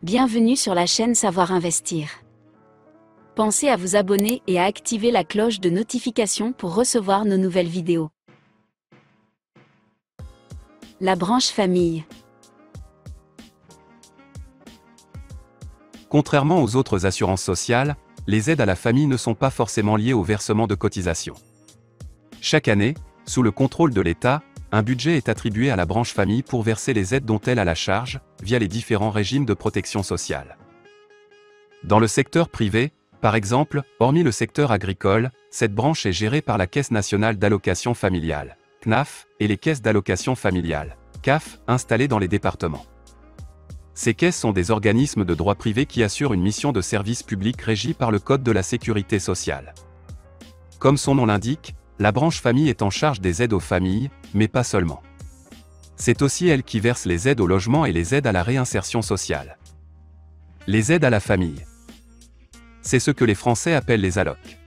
Bienvenue sur la chaîne Savoir Investir. Pensez à vous abonner et à activer la cloche de notification pour recevoir nos nouvelles vidéos. La branche famille. Contrairement aux autres assurances sociales, les aides à la famille ne sont pas forcément liées au versement de cotisations. Chaque année, sous le contrôle de l'État, un budget est attribué à la branche famille pour verser les aides dont elle a la charge, via les différents régimes de protection sociale. Dans le secteur privé, par exemple, hormis le secteur agricole, cette branche est gérée par la Caisse nationale d'allocation familiale, CNAF, et les caisses d'allocation familiale, CAF, installées dans les départements. Ces caisses sont des organismes de droit privé qui assurent une mission de service public régie par le Code de la sécurité sociale. Comme son nom l'indique, la branche famille est en charge des aides aux familles, mais pas seulement. C'est aussi elle qui verse les aides au logement et les aides à la réinsertion sociale. Les aides à la famille. C'est ce que les Français appellent les allocs.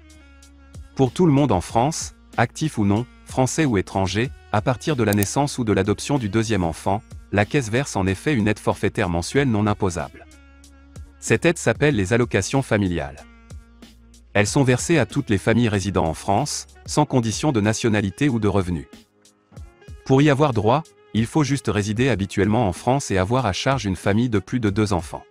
Pour tout le monde en France, actif ou non, français ou étranger, à partir de la naissance ou de l'adoption du deuxième enfant, la Caisse verse en effet une aide forfaitaire mensuelle non imposable. Cette aide s'appelle les allocations familiales. Elles sont versées à toutes les familles résidant en France, sans condition de nationalité ou de revenus. Pour y avoir droit, il faut juste résider habituellement en France et avoir à charge une famille de plus de 2 enfants.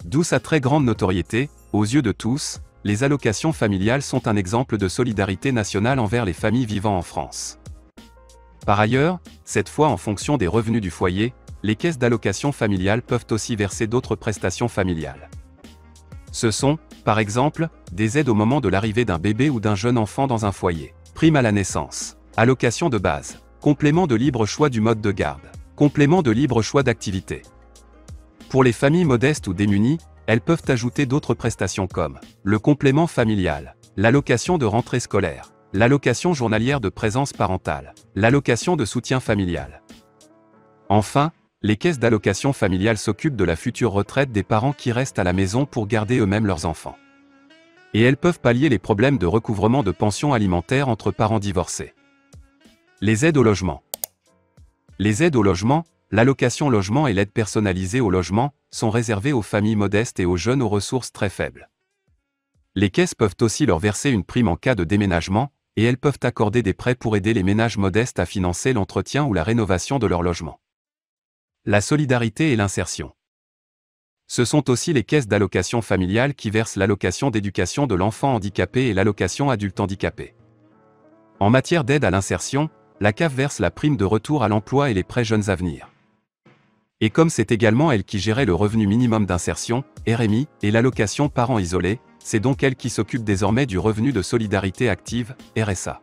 D'où sa très grande notoriété, aux yeux de tous, les allocations familiales sont un exemple de solidarité nationale envers les familles vivant en France. Par ailleurs, cette fois en fonction des revenus du foyer, les caisses d'allocation familiale peuvent aussi verser d'autres prestations familiales. Ce sont, par exemple, des aides au moment de l'arrivée d'un bébé ou d'un jeune enfant dans un foyer, prime à la naissance, allocation de base, complément de libre choix du mode de garde, complément de libre choix d'activité. Pour les familles modestes ou démunies, elles peuvent ajouter d'autres prestations comme le complément familial, l'allocation de rentrée scolaire, l'allocation journalière de présence parentale, l'allocation de soutien familial. Enfin, les caisses d'allocation familiale s'occupent de la future retraite des parents qui restent à la maison pour garder eux-mêmes leurs enfants. Et elles peuvent pallier les problèmes de recouvrement de pensions alimentaires entre parents divorcés. Les aides au logement. Les aides au logement, l'allocation logement et l'aide personnalisée au logement, sont réservées aux familles modestes et aux jeunes aux ressources très faibles. Les caisses peuvent aussi leur verser une prime en cas de déménagement, et elles peuvent accorder des prêts pour aider les ménages modestes à financer l'entretien ou la rénovation de leur logement. La solidarité et l'insertion. Ce sont aussi les caisses d'allocation familiale qui versent l'allocation d'éducation de l'enfant handicapé et l'allocation adulte handicapé. En matière d'aide à l'insertion, la CAF verse la prime de retour à l'emploi et les prêts jeunes à venir. Et comme c'est également elle qui gérait le revenu minimum d'insertion, RMI, et l'allocation parents isolés, c'est donc elle qui s'occupe désormais du revenu de solidarité active, RSA.